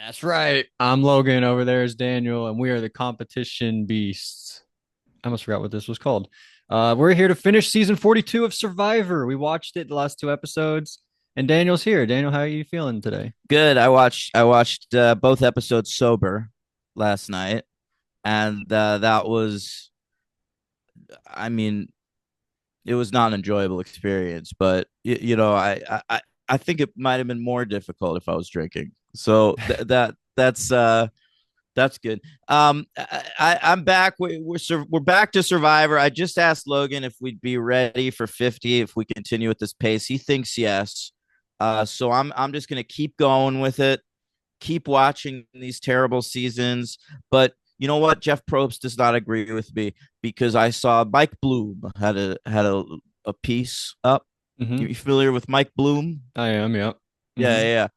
That's right. I'm Logan. Over there is Daniel, and we are the competition beasts. I almost forgot what this was called. We're here to finish season 42 of Survivor. We watched it the last two episodes, and Daniel's here. Daniel, how are you feeling today? Good. I watched both episodes sober last night, and that was, I mean, it was not an enjoyable experience. But I think it might have been more difficult if I was drinking. So that's good. I'm back. We're back to Survivor. I just asked Logan if we'd be ready for 50 if we continue at this pace. He thinks yes. So I'm just gonna keep going with it, keep watching these terrible seasons. But you know what? Jeff Probst does not agree with me because I saw Mike Bloom had a piece up. Mm-hmm. You familiar with Mike Bloom? I am, yeah. Yeah, Mm-hmm. yeah.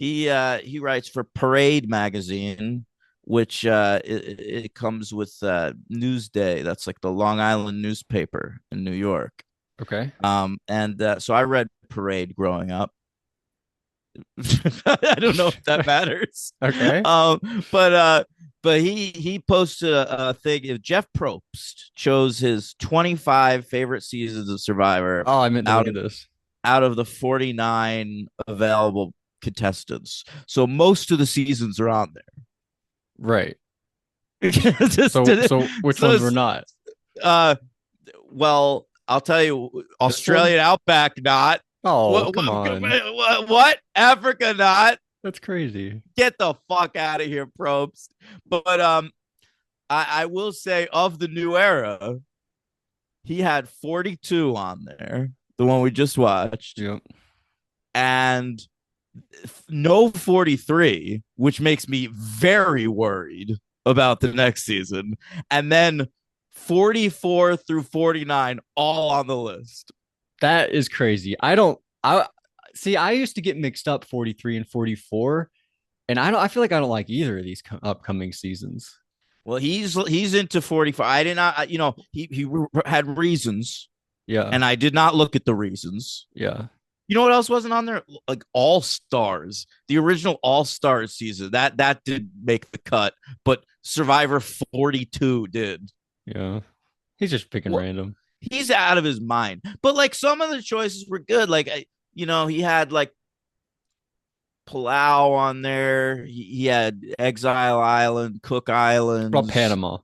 Yeah. He writes for Parade magazine, which it comes with Newsday. That's like the Long Island newspaper in New York. Okay. And so I read Parade growing up. I don't know if that matters. Okay. But he posted a thing. If Jeff Probst chose his 25 favorite seasons of Survivor Oh, I meant to out look of at this. out of the 49 available contestants, so most of the seasons are on Right. there. So which So ones were not? uh, well, I'll tell you, This one? Australian Outback not. Oh, What come what on. what Africa not. That's crazy. Get the fuck out of here, Probst. But I will say of the new era, he had 42 on there, the one we just watched, Yep. and no 43, which makes me very worried about the next season. And then 44 through 49 all on the list. That is crazy. I see I used to get mixed up 43 and 44, and I feel like I don't like either of these upcoming seasons. Well, he's into 44. I did not, he had reasons, Yeah. and I did not look at the reasons. Yeah. You know what else wasn't on there? Like All Stars, the original All Stars season. That did make the cut, but Survivor 42 did. Yeah. He's just picking What? random. He's out of his mind. But like some of the choices were good. Like he had like Palau on there. He had Exile Island, Cook What about Islands. Panama?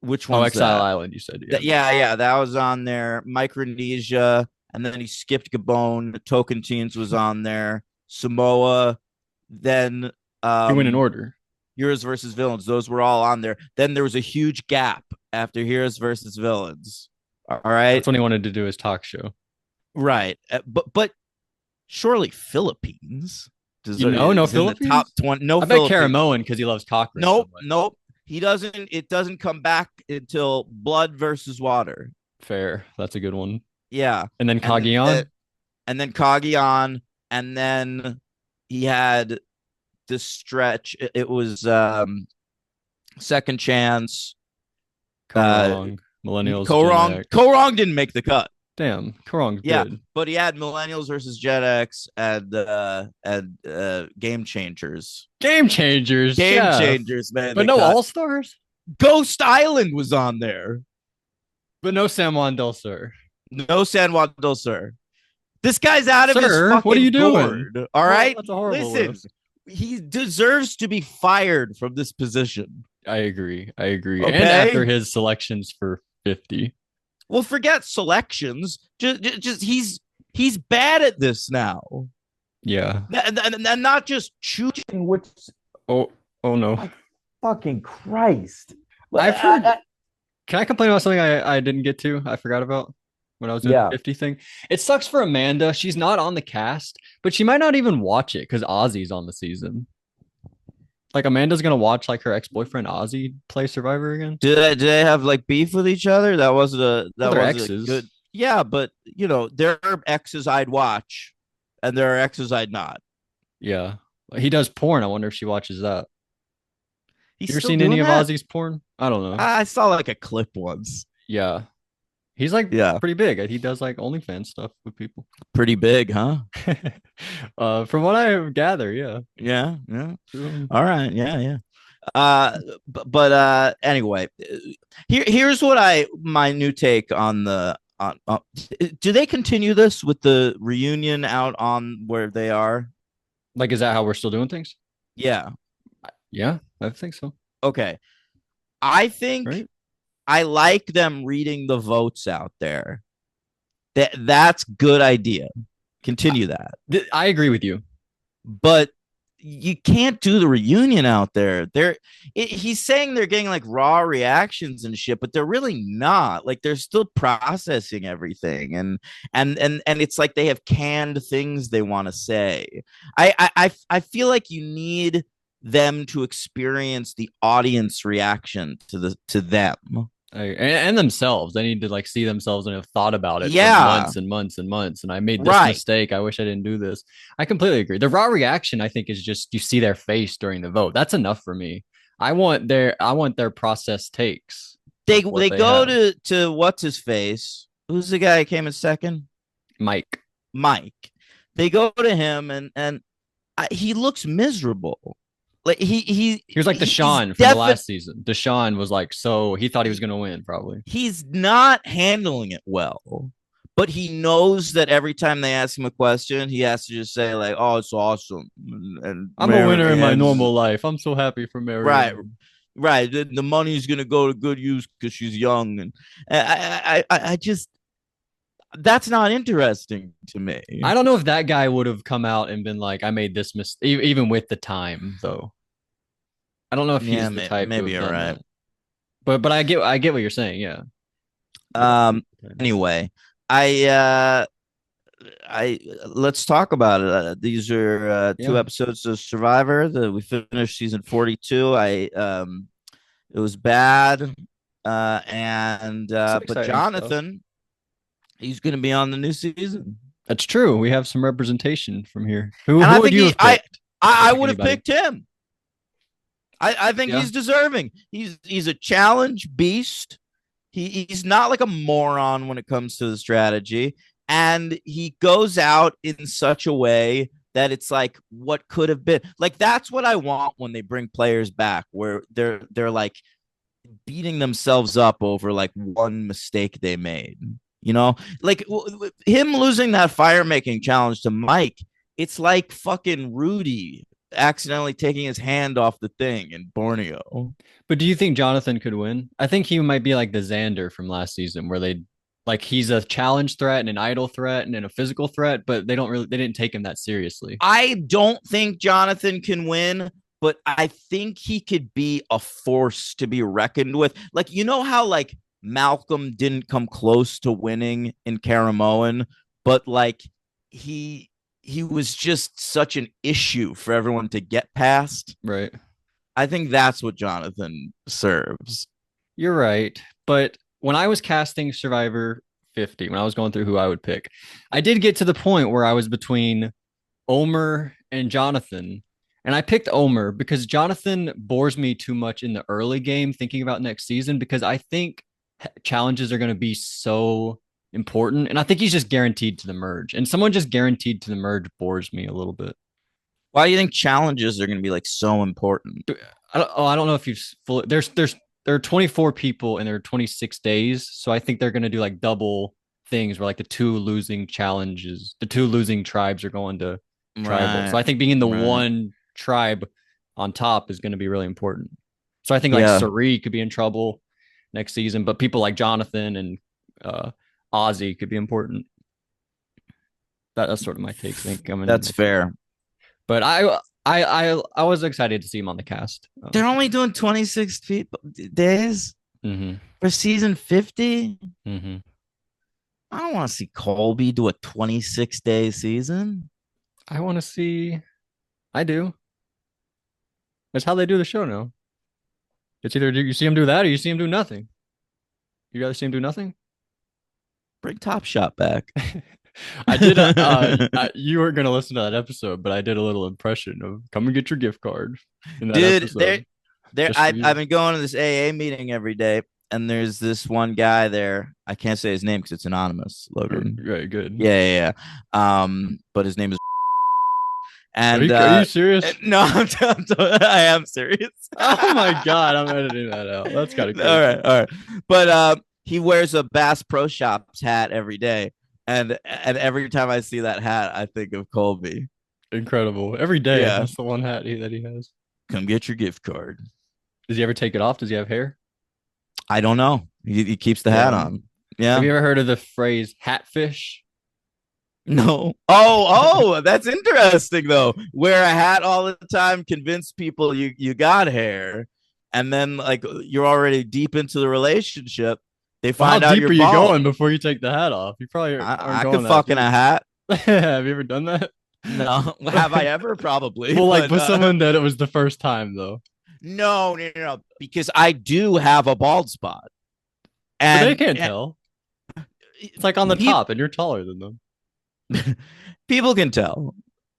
Which Oh, one's Exile that? Island, you said, yeah. Yeah, that was on there. Micronesia, and then he skipped Gabon. Tocantins was on there. Samoa, then You went in um order. Heroes versus Villains. Those were all on there. Then there was a huge gap after Heroes versus Villains. All right, That's when he wanted to do his talk show. right. But surely Philippines No is in the top Philippines? 20. No I bet Philippines. Caramoan because he loves Cochrane so Nope, much. nope. He doesn't. It doesn't come back until Blood versus Water. Fair. That's a good one. Yeah, And then and Cagayan? and then Kagian, and then he had this stretch. It was Second Chance. Uh, Korong. Millennials, Gen Korong X. Korong didn't make the cut. Damn, Korong Yeah, did. but he had Millennials versus Gen X and Game Changers. Game changers, Game Jeff. Changers, man, But the no cut. All Stars? Ghost Island was on there. But no San Juan del Sur. No San Juan del Sur. This guy's out of his Sir, what are you fucking doing? gourd. All Well, right. that's a horrible Listen, list. he deserves to be fired from this position. I agree. I agree. And after Okay. his selections for 50. Well, forget selections. Just he's bad at this now, Yeah. and not just choosing which. Oh, oh no. Like fucking Christ. I've heard. Can I complain about something I didn't get to? I forgot about when I was doing the Yeah. 50 thing. It sucks for Amanda. She's not on the cast, but she might not even watch it because Ozzy's on the season. Like Amanda's gonna watch like her ex-boyfriend Ozzy play Survivor again. Did they have like beef with each other? Well, That they're wasn't a good. exes. Yeah, but there are exes I'd watch, and there are exes I'd not. Yeah. He does porn. I wonder if she watches that. He's You ever still seen any doing of that. Ozzy's porn? I don't know. I saw like a clip once. Yeah. He's like Yeah, pretty big. He does like OnlyFans stuff with people. pretty big, huh? From what I gather, yeah. Yeah, yeah. True. All right, yeah, yeah. Anyway, here's what I my new take on the on do they continue this with the reunion out on where they are? Like, is that how we're still doing things? Yeah. Yeah, I think so. Okay. I think Right? I like them reading the votes out there. That's good idea. Continue that. I agree with you. But you can't do the reunion out there. He's saying they're getting like raw reactions and shit, but they're really not. Like they're still processing everything, and it's like they have canned things they want to say. I feel like you need them to experience the audience reaction to them. And themselves. They need to like see themselves and have thought about it for Yeah, months and months and months. And I made this right. mistake. I wish I didn't do this. I completely agree. The raw reaction, I think, is just you see their face during the vote. That's enough for me. I want their process takes of what They they go have. to what's his face? Who's the guy who came in second? Mike. Mike. They go to him he looks miserable. Like He was like he's Deshaun from the definitely last season. Deshaun was like, so he thought he was gonna win, probably. he's not handling it well. But he knows that every time they ask him a question, he has to just say like, "Oh, it's awesome." And I'm a winner in my Marianne's normal life. I'm so happy for right, Marianne. right. The money's gonna go to good use because she's young, and I just that's not interesting to me. I don't know if that guy would have come out and been like, I made this mistake, even with the time, though. I don't know if Yeah, he's the type to maybe have you're done right. that. But I get what you're saying. Yeah. Um. Anyway, I I let's talk about it. These are two Yeah. episodes of Survivor that we finished season 42. It was bad. And Some but exciting stuff. Jonathan, he's going to be on the new season, That's true. We have some representation from here. Who and who I would think you have picked? If you I pick would have anybody. picked him. I think Yeah. he's deserving. He's a challenge beast. He's not like a moron when it comes to the strategy, and he goes out in such a way that it's like what could have been. Like that's what I want when they bring players back, where they're like beating themselves up over like one mistake they made. You know, like him losing that fire making challenge to Mike. It's like fucking Rudy accidentally taking his hand off the thing in Borneo. But do you think Jonathan could win? I think he might be like the Xander from last season, where they like he's a challenge threat and an idle threat and then a physical threat, but they didn't take him that seriously. I don't think Jonathan can win, but I think he could be a force to be reckoned with. Like, you know how like Malcolm didn't come close to winning in Karamoan, but like he he was just such an issue for everyone to get past. Right. I think that's what Jonathan serves. You're right. But when I was casting Survivor 50, when I was going through who I would pick, I did get to the point where I was between Omer and Jonathan. And I picked Omer because Jonathan bores me too much in the early game thinking about next season because I think challenges are going to be so important. And I think he's just guaranteed to the merge. And someone just guaranteed to the merge bores me a little bit. Why do you think challenges are going to be like so important? I don't know if you've fully, there are 24 people and there are 26 days. So I think they're going to do like double things where like the two losing tribes are going to tribal. So Right, I think being in the right. one tribe on top is going to be really important. So I think like Yeah, Sari could be in trouble next season, but people like Jonathan and uh, Ozzy could be important. That's sort of my take. I think coming in that's next season. fair. But I was excited to see him on the cast. They're only doing 26 days Mm-hmm, for season 50. mm-hmm. I don't want to see Colby do a 26-day season. I want to see. I do. That's how they do the show now. It's either you see him do that or you see him do nothing. You rather see him do nothing? Bring Top Shot back. I did. You weren't gonna listen to that episode, but I did a little impression of "Come and get your gift card" in that Dude, episode, there just for I've you. been going to this AA meeting every day, and there's this one guy there. I can't say his name because it's anonymous, Logan. Right, good. Yeah. But his name is and Are you serious? no, I am serious. Oh my god, I'm editing that out. That's kind of crazy. All right. But he wears a Bass Pro Shops hat every day, and every time I see that hat, I think of Colby. Incredible. Every day, Yeah. that's the one hat that he has. Come get your gift card. Does he ever take it off? Does he have hair? I don't know. He keeps the hat on. Yeah. Have you ever heard of the phrase hatfish? No. Oh, that's interesting though. Wear a hat all the time, convince people you got hair, and then like you're already deep into the relationship. They find How out deep you're are you bald. going before you take the hat off? You probably I aren't could going that fuck in deep. a hat. Have you ever done that? No. Have I ever? Probably. Well, like but, with someone that it was the first time though. no. Because I do have a bald spot. But And they can't tell. It's like on the top, and you're taller than them. People can tell.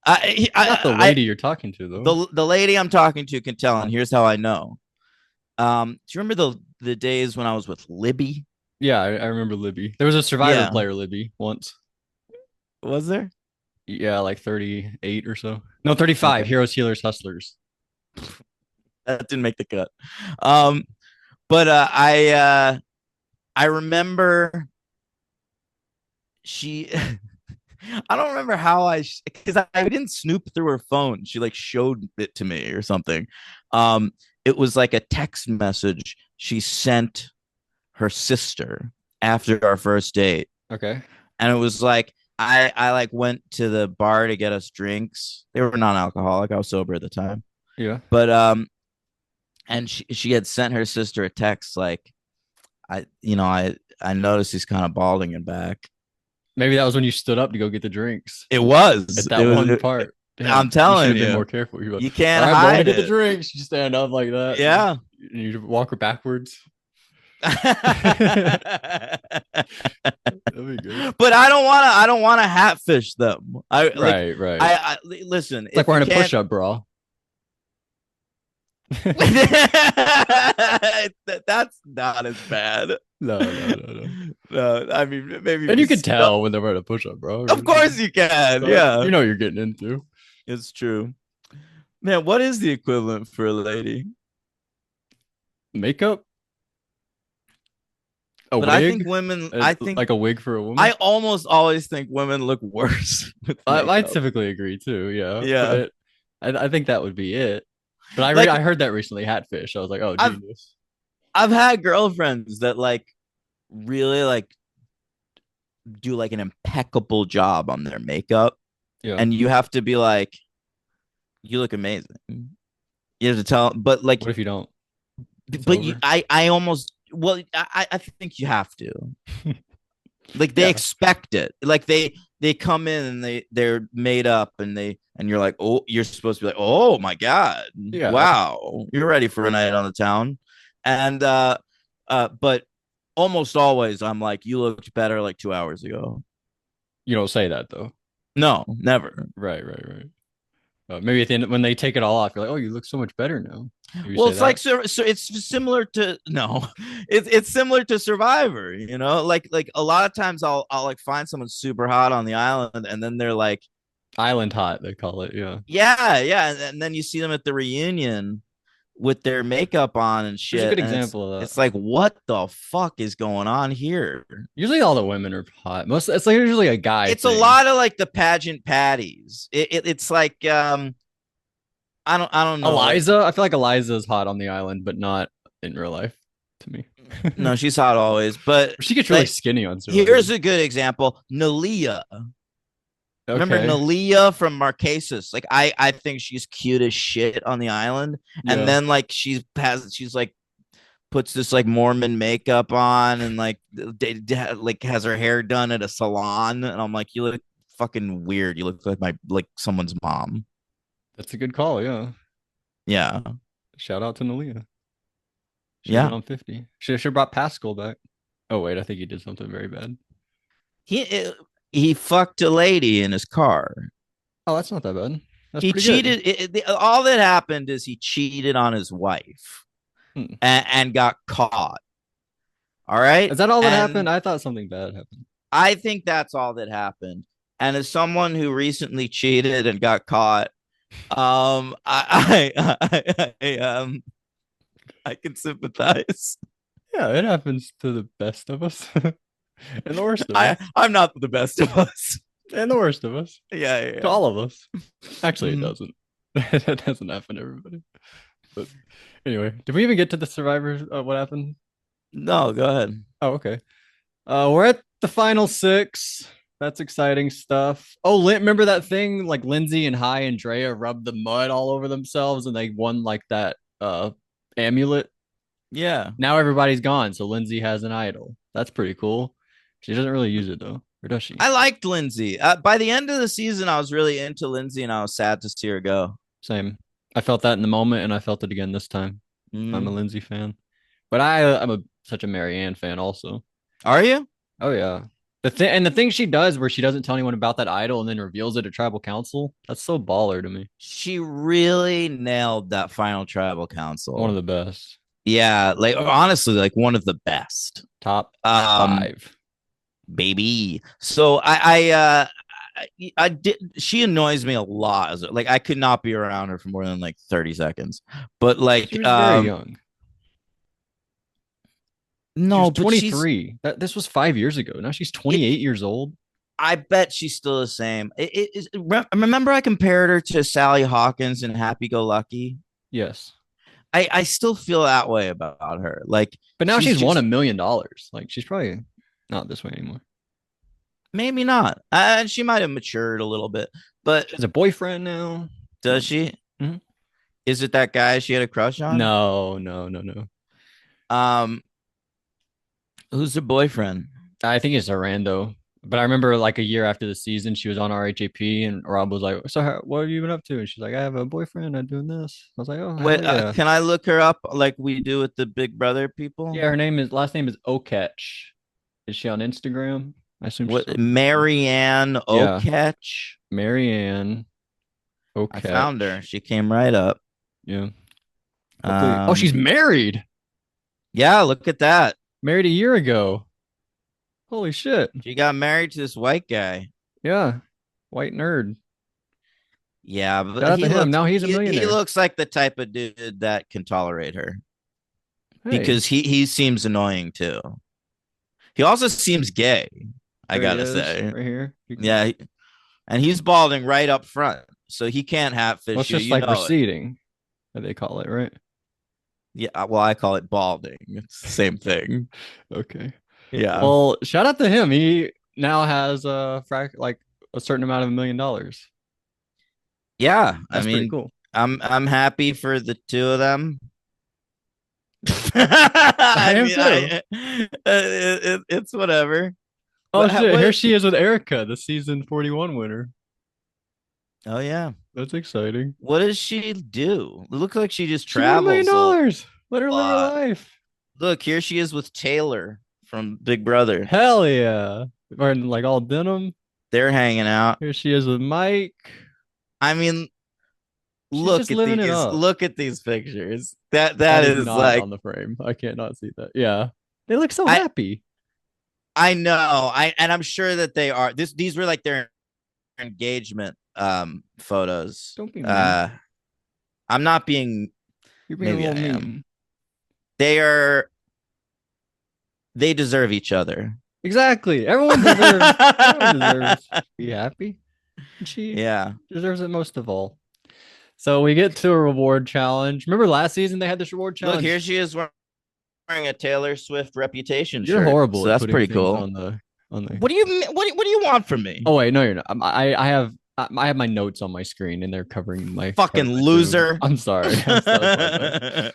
Not the lady you're talking to though. The lady I'm talking to can tell, and here's how I know. Do you remember the days when I was with Libby? Yeah, I remember Libby. There was a Survivor Yeah. player, Libby, once. Was there? Yeah, like 38 or so. No, 35. Okay. Heroes, Healers, Hustlers. That didn't make the cut. But I remember she. I don't remember how because I didn't snoop through her phone. She like showed it to me or something. It was like a text message she sent her sister after our first date, Okay. and it was like I like went to the bar to get us drinks. They were non-alcoholic. I was sober at the time, Yeah. but and she had sent her sister a text like, I noticed he's kind of balding in back. Maybe that was when you stood up to go get the drinks. It was At that one part. Damn, I'm telling should have you. been more careful. You're like, You can't all right, going to hide get the it. drinks. You stand up like that. Yeah. And you walk her backwards. But That'd be good. I don't want to hatfish them. Right. I listen. It's like wearing a push-up bra. That's not as bad. No. No, I mean maybe. And you can tell when they're wearing a push-up bra. Of course you can. So, Yeah, you know what you're getting into. it's true. Man, what is the equivalent for a lady? Makeup. A But wig. I think women. I think like a wig for a woman. I almost always think women look worse. With I makeup. typically agree too. Yeah. Yeah. But I think that would be it. But I heard that recently. Hatfish. I was like, oh, genius. I've had girlfriends that like really like do like an impeccable job on their makeup, Yeah. and you have to be like, you look amazing. You have to tell, but like, What if you don't? It's but over. I almost, well, I think you have to. Like they Yeah. expect it. Like they come in and they're made up and you're like, oh, you're supposed to be like, oh my god, Yeah. wow, you're ready for a night on the town, and but almost always I'm like, you looked better like 2 hours ago. You don't say that though. No, never. Right. Maybe at the end when they take it all off, you're like, oh, you look so much better now. You Well, say it's that? like so it's similar to no, it's similar to Survivor. You know, like a lot of times I'll like find someone super hot on the island, and then they're like, island hot, they call it. Yeah. yeah, and then you see them at the reunion with their makeup on and shit. There's a good and example of that. It's like, what the fuck is going on here? Usually all the women are hot. It's like usually a guy. It's thing. a lot of like the pageant patties. It's like I don't know. Eliza. I feel like Eliza is hot on the island, but not in real life to me. No, she's hot always, but She gets really like, skinny on Survivor. here's a good example. Nalia. Remember Okay. Nalia from Marquesas? Like I think she's cute as shit on the island, and Yeah. then like she's like puts this like Mormon makeup on and like like has her hair done at a salon, and I'm like, you look fucking weird. You look like someone's mom. That's a good call. Yeah. Yeah, Shout out to Nalia. She Yeah. went on 50. She brought Pascal back. Oh wait, I think he did something very bad. he fucked a lady in his car. Oh, that's not that bad. That's He pretty good. cheated. All that happened is he cheated on his wife Hmm. and got caught. All right. Is that all that happened? And I thought something bad happened. I think that's all that happened. And as someone who recently cheated and got caught, I can sympathize. Yeah, it happens to the best of us. And the worst of I us. I'm not the best of us. And the worst of us. To Yeah. all of us. Actually, it Mhm. doesn't. It doesn't happen to everybody. But anyway, did we even get to the survivors? What happened? No, go ahead. Oh, okay. We're at the final six. That's exciting stuff. Oh, remember that thing like Lindsay and Hi and Drea rubbed the mud all over themselves and they won like that amulet. Yeah. Now everybody's gone, so Lindsay has an idol. That's pretty cool. She doesn't really use it though, or does she? I liked Lindsay. By the end of the season, I was really into Lindsay, and I was sad to see her go. Same. I felt that in the moment, and I felt it again this time. I'm a Mm. Lindsay fan, but I'm a such a Marianne fan also. Are you? Oh yeah. The thing she does where she doesn't tell anyone about that idol and then reveals it at tribal council, that's so baller to me. She really nailed that final tribal One of council. the best. Yeah, like honestly, like one of the best. Top Um, five. baby. So I did. She annoys me a lot. Like I could not be around her for more than like 30 seconds. But She like, was very young. She was no, but she's. 23. This was 5 years ago. Now she's It. 28 years old. I bet she's still the same. Remember, I compared her to Sally Hawkins in Happy Go Lucky. Yes. I still feel that way about her. Like But now she's she's won just $1 million. Like she's probably not this way anymore. maybe not. She might have matured a little bit, but She has a boyfriend now. does she? Mhm. Is it that guy she had a crush on? No, no, no, no. Um, who's the boyfriend? I think it's a rando. But I remember like a year after the season, she was on RHAP and Rob was like, "So what have you been up to?" And she's like, "I have a boyfriend. I'm doing this." I was like, "Oh, Wait, hell yeah." can I look her up like we do with the Big Brother people? Yeah, her last name is Oketch. Is she on Instagram? I assume she's What on. Marianne Yeah, Oketch? Marianne I found her. Oketch. She came right up. Yeah. Hopefully. Oh, Um, she's married. yeah, look at that. Married a year ago. Holy shit. She got married to this white guy. Yeah. White nerd. Yeah, Shout but out to him. Now he's a he millionaire. looks like the type of dude that can tolerate her Hey, because he seems annoying too. He also seems gay, I there he gotta is say. right here. Yeah, and he's balding right up front, so he can't Well, hatfish it's you. just You like know it. receding, that they call it, right? Yeah, well, I call it balding. It's the same thing. Okay. Yeah, Well, shout out to him. He now has like a certain amount of $1 million. yeah. I That's pretty mean, cool. I'm happy for the two of them. I I am mean, too. it's whatever. Oh What, shit, here what? she is with Erica, the season 41 winner. Oh yeah. That's exciting. What does she do? It looks like she just She won travels a $1 million. Let her live her lot. life. Look, here she is with Taylor from Big Brother. Hell yeah. Wearing like all denim. They're hanging out. Here she is with Mike. I mean, She's just living it up. look at these pictures. That That is is not like on the frame. I can't not see that. Yeah. They look so I happy. I know. I'm sure that they are. These were like their engagement photos. Don't be mean. I'm not being You're being a maybe I little am. mean. They are they deserve each other. Exactly. Everyone deserves to be happy. And she Yeah. deserves it most of all. So we get to a reward challenge. Remember last season they had this reward Look, challenge? here she is wearing a Taylor Swift Reputation You're shirt. horrible So at that's putting pretty things cool. on the. What do you what do you want from me? Oh wait, no, you're not. I have my notes on my screen and they're covering my Fucking Zoom. loser. I'm sorry. I'm so sorry.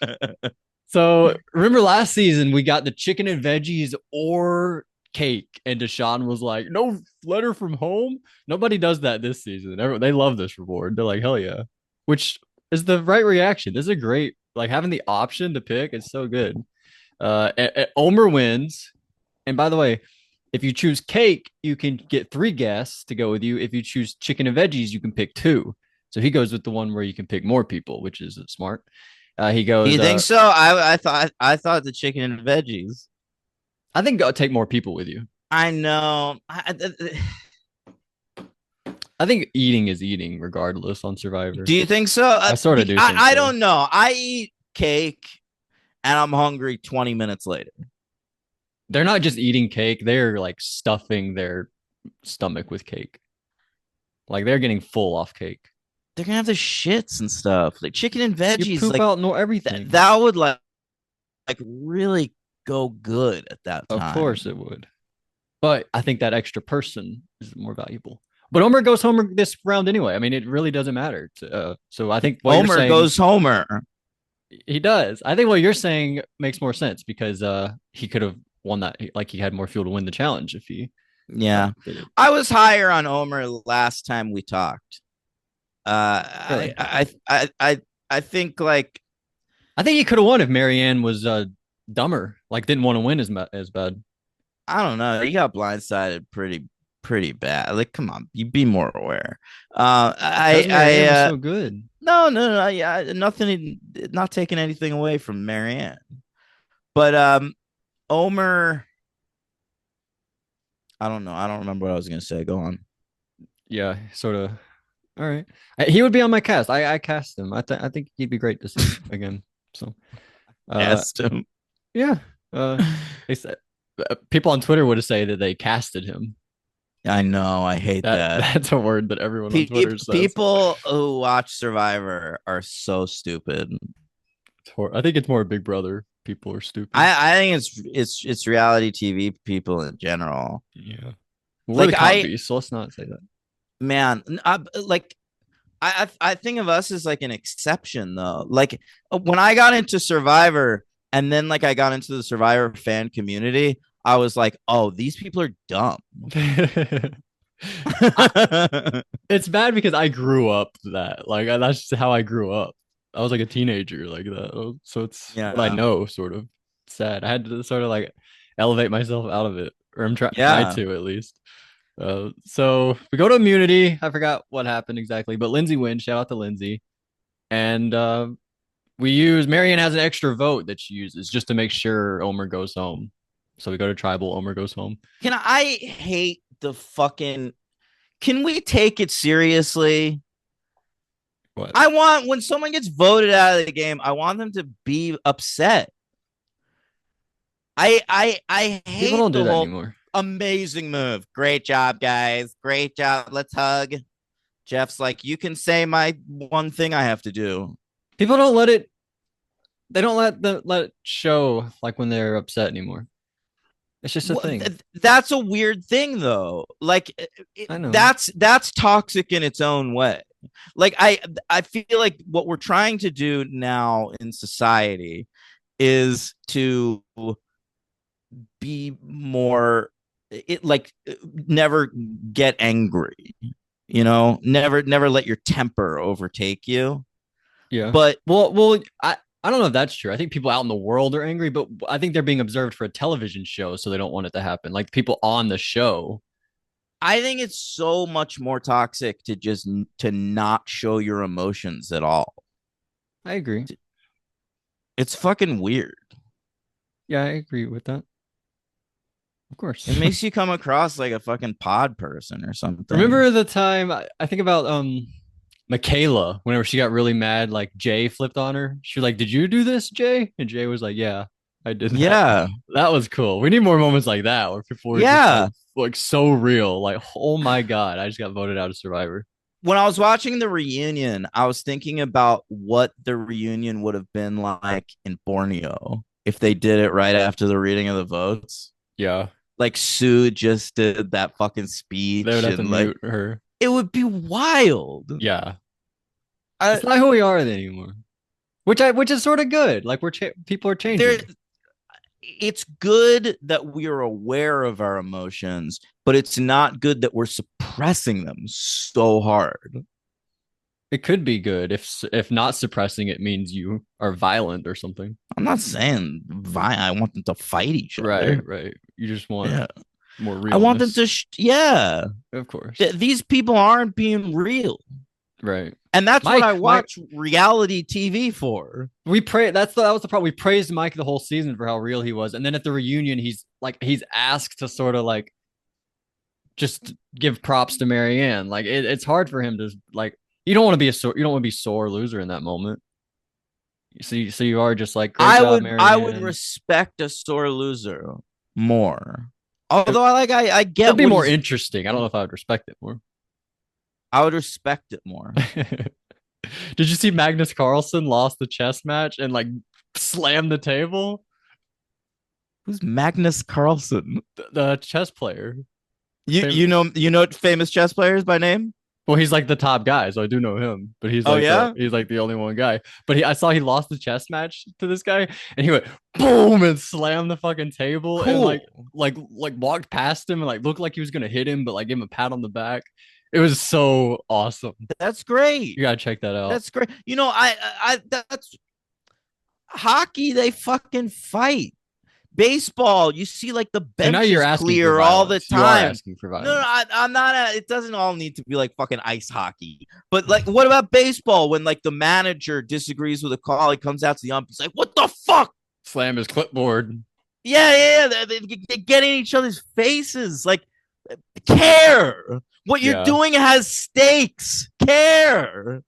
So remember last season we got the chicken and veggies or cake, and Deshaun was like, "No letter from home." Nobody does that this season. They love this reward. They're like, "Hell yeah," which is the right reaction. This is a great like having the option to pick. It's so good. Omer wins, and by the way, if you choose cake, you can get 3 guests to go with you. If you choose chicken and veggies, you can pick 2. So he goes with the one where you can pick more people, which is smart. He goes. You think so? I thought the chicken and veggies. I think go take more people with you. I know. I think eating is eating regardless on Survivor. Do you think so? I sort of do think I so. don't know. I eat cake and I'm hungry 20 minutes later. They're not just eating cake, they're like stuffing their stomach with cake. Like they're getting full off cake. They're gonna have the shits and stuff. Like chicken and You veggies, poop like out no everything. that would like really go good at that Of time. course it would. But I think that extra person is more valuable. But Omer goes home this round anyway. I mean, it really doesn't matter. So I think what you're Homer saying, goes Homer. he does. I think what you're saying makes more sense because he could have won that. Like he had more fuel to win the challenge if he Yeah. did it. I was higher on Homer last time we talked. Really? I think like I think he could have won if Marianne was dumber, like didn't want to win as bad. I don't know. He got blindsided pretty bad. Like, come on, you be more aware. Because Marianne was so good. No, yeah, nothing, not taking anything away from Marianne, but Omer, I don't know. I don't remember what I was gonna say. Go on. Yeah, sort of. All right, he would be on my cast. I cast him. I think he'd be great to see again. So, Asked him. yeah. They said people on Twitter would say that they casted him. I know. I hate that. That's a word that everyone on Twitter says. People who watch Survivor are so stupid. I think it's more Big Brother. People are stupid. I think it's reality TV people in general. Yeah. We're Like the comp beast, so let's not say that. Man, like I think of us as like an exception though. Like when I got into Survivor and then like I got into the Survivor fan community, I was like, oh, these people are dumb. It's bad because I grew up that. Like that's just how I grew up. I was like a teenager like that. So it's Yeah. what I know, sort of sad. I had to sort of like elevate myself out of it, or I'm trying Yeah. to at least. So we go to immunity. I forgot what happened exactly, but Lindsay wins. Shout out to Lindsay. And we use Marianne has an extra vote that she uses just to make sure Omer goes home. So we go to tribal. Omer goes home. I hate the fucking. Can we take it seriously? What? I want when someone gets voted out of the game, I want them to be upset. I hate People don't do the that whole anymore. amazing move. Great job, guys. Great job. Let's hug. Jeff's like, you can say my one thing I have to do. People don't let it. They don't let it show like when they're upset anymore. It's just a thing. That's a weird thing, though. Like, I know. that's toxic in its own way. Like, I feel like what we're trying to do now in society is to be more like never get angry, never let your temper overtake you. Yeah. But I don't know if that's true. I think people out in the world are angry, but I think they're being observed for a television show, so they don't want it to happen. Like people on the show. I think it's so much more toxic to not show your emotions at all. I agree. It's fucking weird. Yeah, I agree with that. Of course. It makes you come across like a fucking pod person or something. Remember the time I think about Michaela, whenever she got really mad, like Jay flipped on her. She was like, "Did you do this, Jay?" And Jay was like, "Yeah, I did that." Yeah. That was cool. We need more moments like that where people were just like so real. Like, oh my God, I just got voted out of Survivor. When I was watching the reunion, I was thinking about what the reunion would have been like in Borneo if they did it right after the reading of the votes. Yeah. Like Sue just did that fucking speech. They would have to like, mute her. It would be wild. Yeah. It's not who we are anymore. Which is sort of good. Like people are changing. It's good that we are aware of our emotions, but it's not good that we're suppressing them so hard. It could be good if not suppressing it means you are violent or something. I'm not saying I want them to fight each other. Right. You just want more real. I want them to, of course. These people aren't being real. Right. And that's what I Mike, watch reality TV for. that was the problem. We praised Mike the whole season for how real he was, and then at the reunion, he's asked to sort of like just give props to Marianne. Like it's hard for him to like. You don't want to be sore loser in that moment. So you are just like great job, I would Marianne. respect a sore loser more. Although I It'd get be what more he's interesting. I don't know if I would respect it more. I would respect it more. Did you see Magnus Carlsen lost the chess match and like slammed the table? Who's Magnus Carlsen? The chess player. You know famous chess players by name? Well, he's like the top guy, so I do know him. But Oh yeah? he's like the only one guy. But I saw he lost the chess match to this guy, and he went boom and slammed the fucking table and Cool. like walked past him and like looked like he was gonna hit him, but like give him a pat on the back. It was so awesome. That's great. You gotta check that out. That's great. You know, that's hockey, they fucking fight. Baseball, you see like the And bench now you're is asking clear for all the violence. You are time. asking for No, violence. I'm not. It doesn't all need to be like fucking ice hockey. But like, what about baseball when like the manager disagrees with a call? He comes out to the ump. He's like, "What the fuck?" Slam his clipboard. Yeah. They get in each other's faces. Like, care. What you're Yeah. doing has stakes. Care.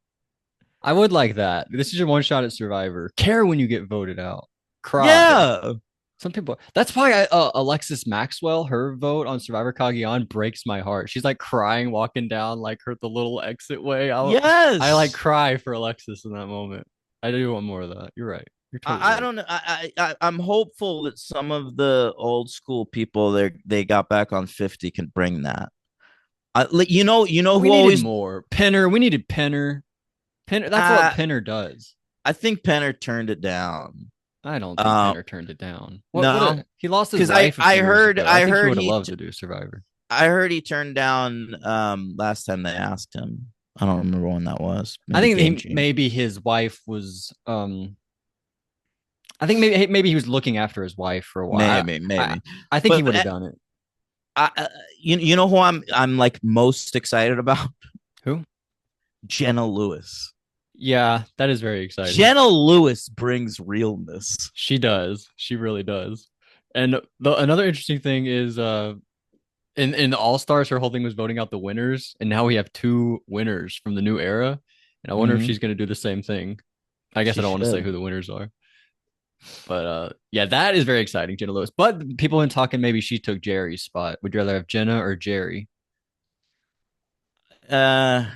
I would like that. This is your one shot at Survivor. Care when you get voted out. Cry. Yeah. Some people. That's why Alexis Maxwell, her vote on Survivor Cagayan breaks my heart. She's like crying, walking down like the little exit way. Yes. I like cry for Alexis in that moment. I do want more of that. You're right. You're totally I right. don't know. I'm hopeful that some of the old school people they got back on 50 can bring that. You know We who needed always more. Penner. We needed Penner. Penner. That's what Penner does. I think Penner turned it down. I don't think Penner turned it down. No. He lost his 'Cause life. I heard I think he heard would have he loved to do Survivor. I heard he turned down last time they asked him. I don't remember when that was. I think Game Change. maybe his wife was I think maybe he was looking after his wife for a while. Maybe. I think he But, would have done it. You know who I'm like most excited about? Who? Jenna Lewis. Yeah, that is very exciting. Jenna Lewis brings realness. She does. She really does. And another interesting thing is in the All Stars, her whole thing was voting out the winners, and now we have two winners from the new era. And I wonder if Mhm. she's going to do the same thing. I guess She I don't want to say should. who the winners are. But yeah, that is very exciting, Jenna Lewis. But people have been talking maybe she took Jerry's spot. Would you rather have Jenna or Jerry? I'd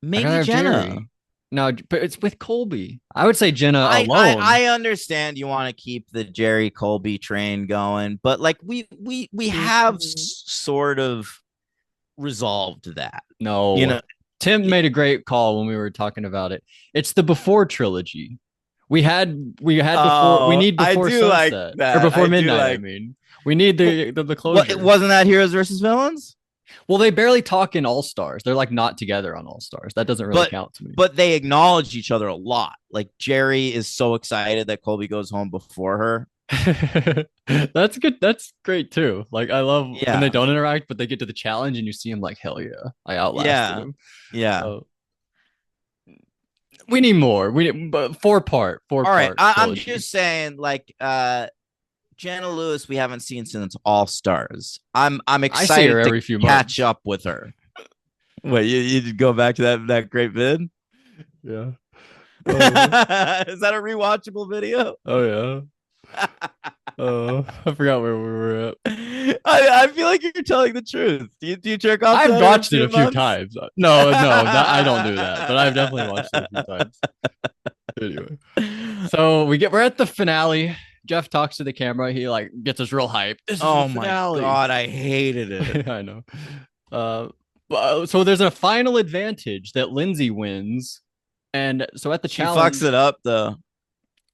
Maybe rather have Jenna. Jerry. No, but it's with Colby. I would say Jenna alone. I understand you want to keep the Jerry Colby train going, but like we have sort of resolved that. No, You know, Tim made a great call when we were talking about it. It's the before trilogy. We had before. We need I before do like sunset that. or before I do midnight. I like- mean, we need the closure. wasn't that Heroes versus Villains? Well, they barely talk in All Stars. They're like not together on All Stars. That doesn't really But- count to me. But they acknowledge each other a lot. Like Jerry is so excited that Colby goes home before her. That's good. That's great too. Like I love Yeah. when they don't interact, but they get to the challenge and you see him like, hell yeah, I outlasted Yeah. him. Yeah. So, we need more. We need but four part. All right. I'm trilogy. just saying, like, Jenna Lewis, we haven't seen since All Stars. I'm I see excited her every to few catch months. up with her. Wait, you did go back to that great vid? Yeah. Is that a rewatchable video? Oh yeah. Oh, I forgot where we were at. I feel like you're telling the truth. Do you jerk off? to I've that watched every it a few months? times. No, I don't do that, but I've definitely watched it a few times. Anyway, so we're at the finale. Jeff talks to the camera. He like gets us real hyped. This is Oh the my finale. god, I hated it. I know. So there's a final advantage that Lindsay wins, and so at the She challenge, fucks it up though.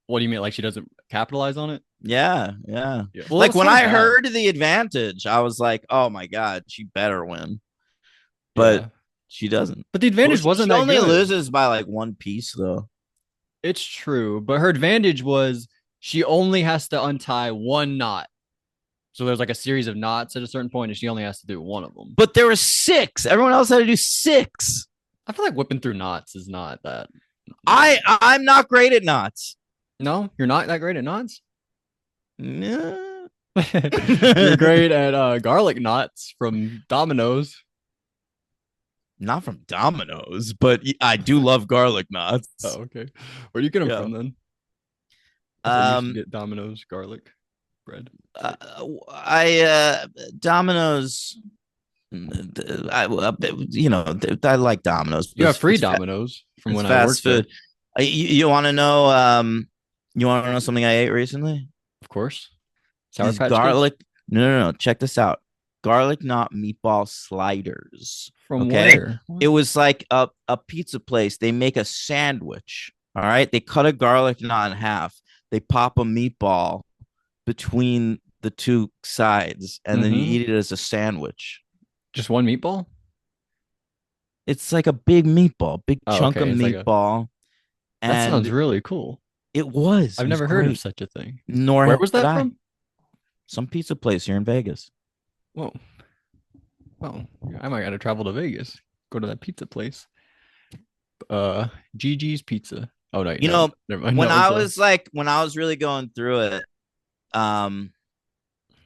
what do you mean? Like she doesn't capitalize on it? Yeah. Well, Like it's when not I bad. heard the advantage, I was like, "Oh my god, she better win," but Yeah. she doesn't. But the advantage wasn't she that only good. loses by like one piece though. It's true, but her advantage was she only has to untie one knot. So there's like a series of knots at a certain point, and she only has to do one of them. But there were 6. Everyone else had to do 6. I feel like whipping through knots is not that. I'm not great at knots. No, you're not that great at knots. Yeah. You're great at garlic knots from Domino's. Not from Domino's, but I do love garlic knots. Oh, okay. Where do you get them Yeah. from then? I used to Um, get Domino's garlic bread. I Domino's. I like Domino's. You have free It's Domino's from it's when I fast worked there. food. You want to know? You want to know something I ate recently? Of course. Sour These Patch Kids. garlic. No. Check this out. Garlic knot meatball sliders. From Okay. where? It was like a pizza place. They make a sandwich. All right. They cut a garlic knot in half. They pop a meatball between the two sides, and then you Mhm. eat it as a sandwich. Just one meatball? It's like a big meatball, big Oh, chunk of okay. It's like a meatball. that sounds And really cool. it I've was never heard of great. such a thing. Nor Where had was that I. from? Some pizza place here in Vegas. Whoa. Oh, I might gotta travel to Vegas. Go to that pizza place. Uh, Gigi's Pizza. Oh no, You know, never mind. when That I was was like, when I was really going through it, um,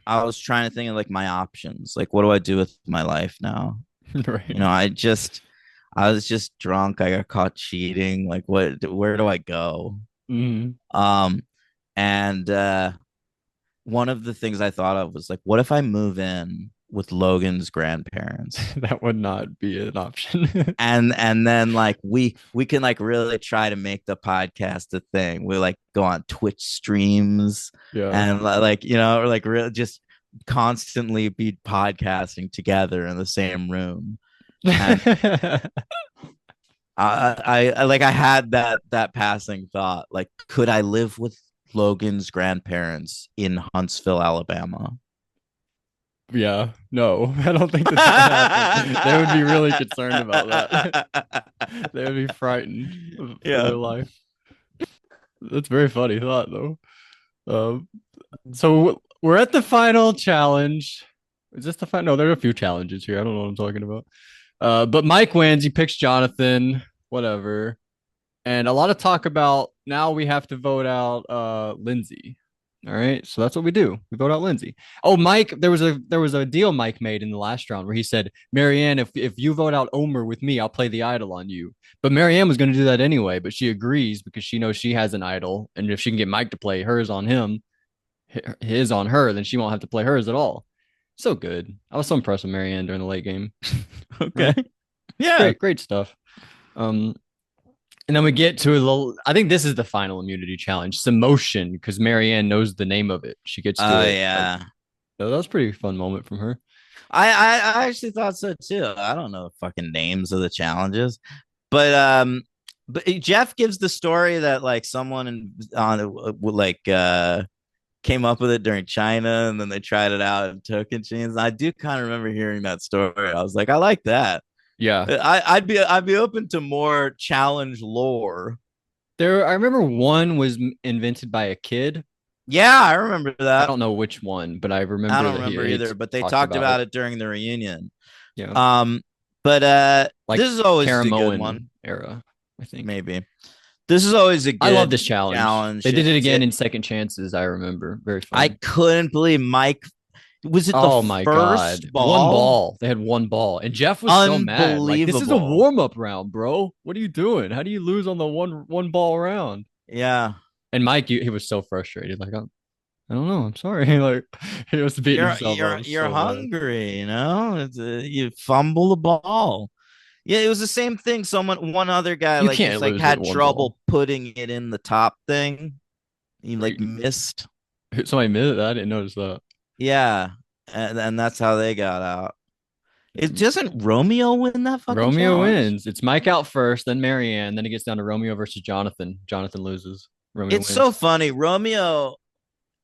I was trying to think of like my options. Like, what do I do with my life now? right. I was just drunk. I got caught cheating. Like, where do I go? Mhm. Um, and one of the things I thought of was like, what if I move in with Logan's grandparents? That would not be an option. And then like we can like really try to make the podcast a thing. We like go on Twitch streams Yeah. and like or like really just constantly be podcasting together in the same room. And I like I had that passing thought, like, could I live with Logan's grandparents in Huntsville, Alabama? Yeah, no, I don't think that happen. They would be really concerned about that. They would be frightened for Yeah. their life. That's very funny thought, though. So we're at the final challenge. Is this the final? No, there are a few challenges here. I don't know what I'm talking about. But Mike wins. He picks Jonathan. Whatever. And a lot of talk about now we have to vote out Lindsay. All right, so that's what we do. We vote out Lindsay. Oh, Mike, there was a deal Mike made in the last round where he said, Marianne, if you vote out Omer with me, I'll play the idol on you. But Marianne was going to do that anyway, but she agrees because she knows she has an idol, and if she can get Mike to play hers on him, his on her, then she won't have to play hers at all. So good. I was so impressed with Marianne during the late game. Okay. Yeah. Great stuff. And then we get to I think this is the final immunity challenge, Samotion, because Marianne knows the name of it. She gets to it. Yeah. So that was a pretty fun moment from her. I actually thought so too. I don't know the fucking names of the challenges, but Jeff gives the story that like someone came up with it during China and then they tried it out in Tocantins. I do kind of remember hearing that story. I was like, I like that. Yeah, I'd be open to more challenge lore. I remember one was invented by a kid. Yeah, I remember I that. don't know which one, but I remember. I don't remember either, but they talked about it during the reunion. Yeah. But like this is always a good Caramoan one. era, I think. Maybe. This is always a good I love this challenge. They did it again It's- in Second Chances, I remember. Very fun. I couldn't believe Mike. Was it Oh the my first God. ball? One ball. They had one ball. And Jeff was so mad. Like, this is a Unbelievable. warm-up round, bro. What are you doing? How do you lose on the one ball round? Yeah. And Mike, he was so frustrated. Like, I don't know. I'm sorry. Like, he was beating himself up. You're So bad. hungry, you fumble the ball. Yeah, it was the same thing. One other guy You like can't just like lose had with one trouble ball. putting it in the top thing. He like Right. missed. Somebody admitted that. I didn't notice that. Yeah, and that's how they got out. It doesn't Romeo win that fucking Romeo challenge? wins. It's Mike out first, then Marianne. Then it gets down to Romeo versus Jonathan. Jonathan loses. Romeo It's wins. so funny. Romeo,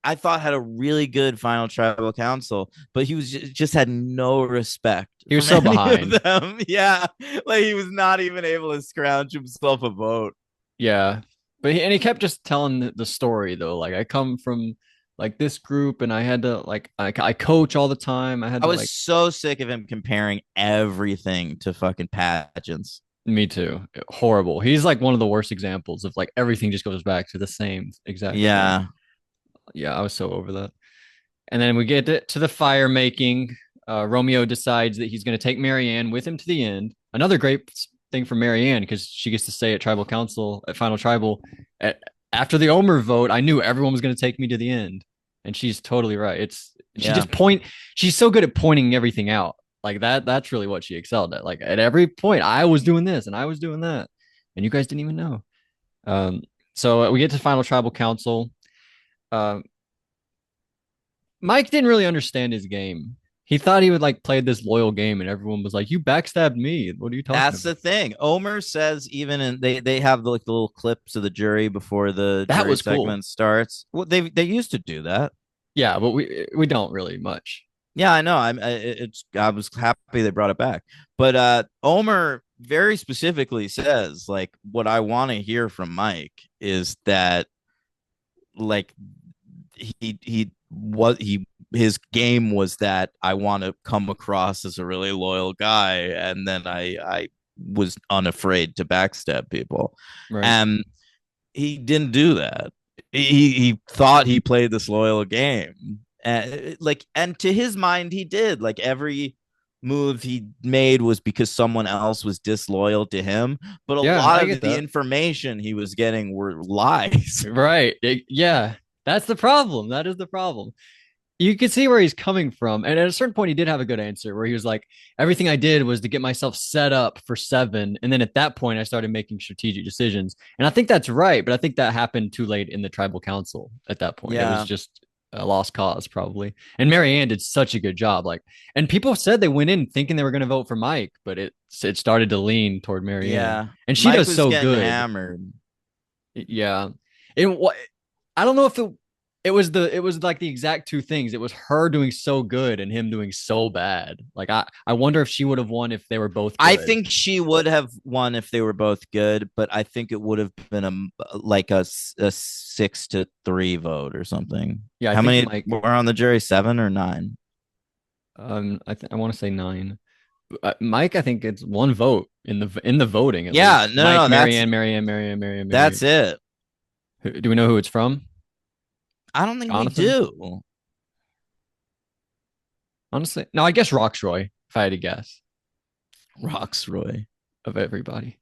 I thought had a really good final tribal council, but he was just had no respect. He was from so any of behind. them. Yeah, like he was not even able to scrounge himself a vote. Yeah. But he kept just telling the story though. Like I come from like this group and I had to like I coach all the time. I had I to was like so sick of him comparing everything to fucking pageants. Me too. Horrible. He's like one of the worst examples of like everything just goes back to the same exact thing. Yeah. Yeah, I was so over that. And then we get to the fire making. Romeo decides that he's going to take Marianne with him to the end. Another great thing for Marianne because she gets to stay at tribal council at final tribal. At, After the Omer vote, I knew everyone was going to take me to the end, and she's totally right. It's she Yeah. just point. She's so good at pointing everything out like that. That's really what she excelled at. Like at every point, I was doing this and I was doing that, and you guys didn't even know. Um, so we get to final tribal council. Um, Mike didn't really understand his game. He thought he would like play this loyal game, and everyone was like, "You backstabbed me. What are you talking That's about?" the thing. Omer says even in they have like the little clips of the jury before the That jury was cool. segment starts. Well, they used to do that. Yeah, but we don't really much. Yeah, I know. I was happy they brought it back. But Omer very specifically says like what I want to hear from Mike is that like he his game was that I want to come across as a really loyal guy, and then I was unafraid to backstab people, Right. and he didn't do that. He thought he played this loyal game, and and to his mind he did. Like every move he made was because someone else was disloyal to him, but a Yeah, lot I of get the that. information he was getting were lies. Right. Yeah. That's the problem. That is the problem. You can see where he's coming from. And at a certain point, he did have a good answer where he was like, everything I did was to get myself set up for seven. And then at that point, I started making strategic decisions. And I think that's right. But I think that happened too late in the tribal council at that point. It was Yeah. just a lost cause, probably. And Marianne did such a good job. Like, and people said they went in thinking they were going to vote for Mike, but it started to lean toward Marianne. Yeah. And she Mike does was so getting good. hammered. Yeah. It what I don't know if it was like the exact two things. It was her doing so good and him doing so bad. Like I wonder if she would have won if they were both I good. think she would have won if they were both good, but I think it would have been a 6-3 vote or something. Yeah, I How think many Mike. were on the jury? 7 or 9? I want to say nine. Mike, I think it's one vote in the voting at Yeah, least. no, no, Mike, no, Marianne. that's it. Do we know who it's from? I don't think we Jonathan? do. Honestly, no. I guess Roxroy, if I had to guess, Roxroy. of everybody.